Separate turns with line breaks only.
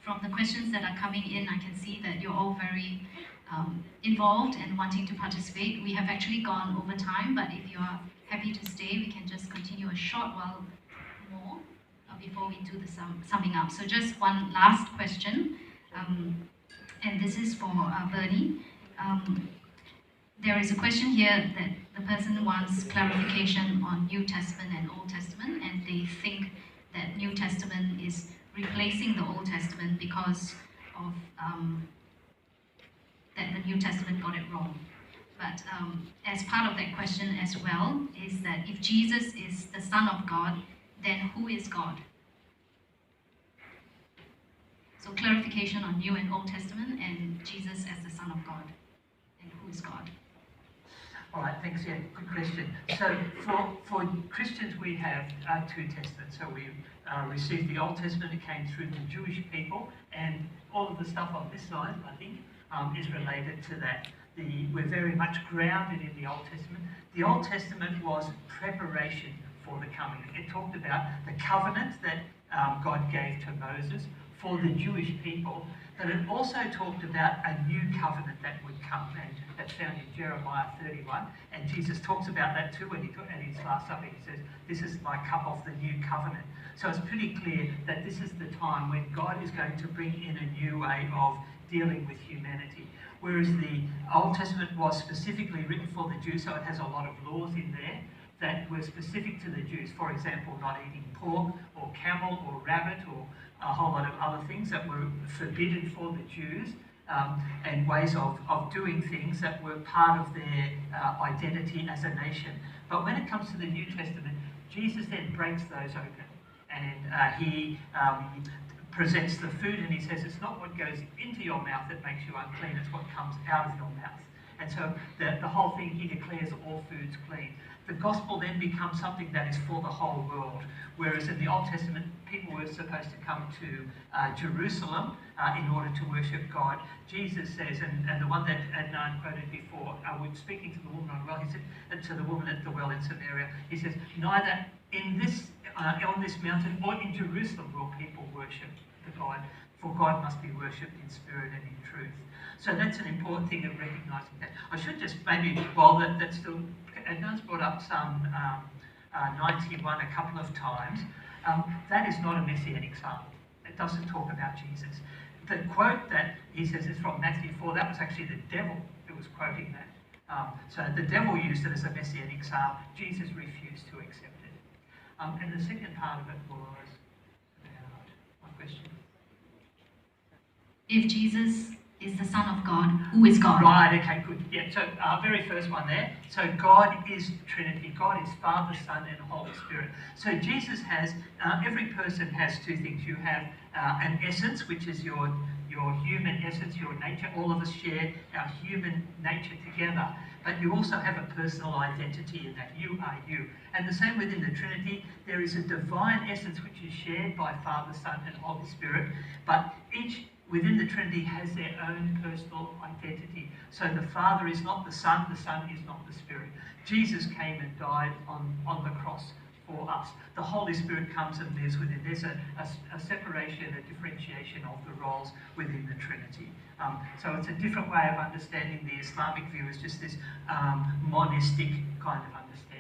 from the questions that are coming in, I can see that you're all very involved and wanting to participate. We have actually gone over time, but if you are happy to stay, we can just continue a short while more before we do the summing up. So just one last question, and this is for Bernie. There is a question here that the person wants clarification on New Testament and Old Testament, and they think that New Testament is replacing the Old Testament because of that the New Testament got it wrong. But as part of that question as well is that if Jesus is the Son of God, then who is God? So clarification on New and Old Testament and Jesus as the Son of God, and who is God?
All right, thanks. Yeah, good question. So for Christians, we have two testaments. So we received the Old Testament. It came through the Jewish people, and all of the stuff on this side, I think, is related to that. We're very much grounded in the Old Testament. The Old Testament was preparation for the coming. It talked about the covenant that God gave to Moses for the Jewish people, but it also talked about a new covenant that would come, and that's found in Jeremiah 31, and Jesus talks about that too when he at his Last Supper. He says, "This is my cup of the new covenant." So it's pretty clear that this is the time when God is going to bring in a new way of dealing with humanity. Whereas the Old Testament was specifically written for the Jews, so it has a lot of laws in there that were specific to the Jews. For example, not eating pork or camel or rabbit or a whole lot of other things that were forbidden for the Jews, and ways of doing things that were part of their identity as a nation. But when it comes to the New Testament, Jesus then breaks those open, and he presents the food, and he says it's not what goes into your mouth that makes you unclean, it's what comes out of your mouth. And so the whole thing, he declares all foods clean. The gospel then becomes something that is for the whole world, whereas in the Old Testament, people were supposed to come to Jerusalem in order to worship God. Jesus says, and the one that Adnan quoted before, when speaking to the woman on the well, he said to the woman at the well in Samaria, he says, neither in this on this mountain or in Jerusalem will people worship the God, for God must be worshipped in spirit and in truth. So that's an important thing of recognising that. I should just maybe, while that's still, Adnan's brought up Psalm 91 a couple of times. That is not a messianic psalm. It doesn't talk about Jesus. The quote that he says is from Matthew 4, that was actually the devil who was quoting that. So the devil used it as a messianic psalm. Jesus refused to accept it. And the second part of it was about my question.
If Jesus is the Son of God, who is God?
Right, okay, good. Yeah, so very first one there. So God is Trinity. God is Father, Son, and Holy Spirit. So Jesus has, every person has two things. You have an essence, which is your human essence, your nature. All of us share our human nature together. But you also have a personal identity in that. You are you. And the same within the Trinity, there is a divine essence which is shared by Father, Son, and Holy Spirit. But each within the Trinity has their own personal identity. So the Father is not the Son is not the Spirit. Jesus came and died on the cross for us. The Holy Spirit comes and lives within. There's a separation, a differentiation of the roles within the Trinity. So it's a different way of understanding the Islamic view. It's just this monistic kind of understanding.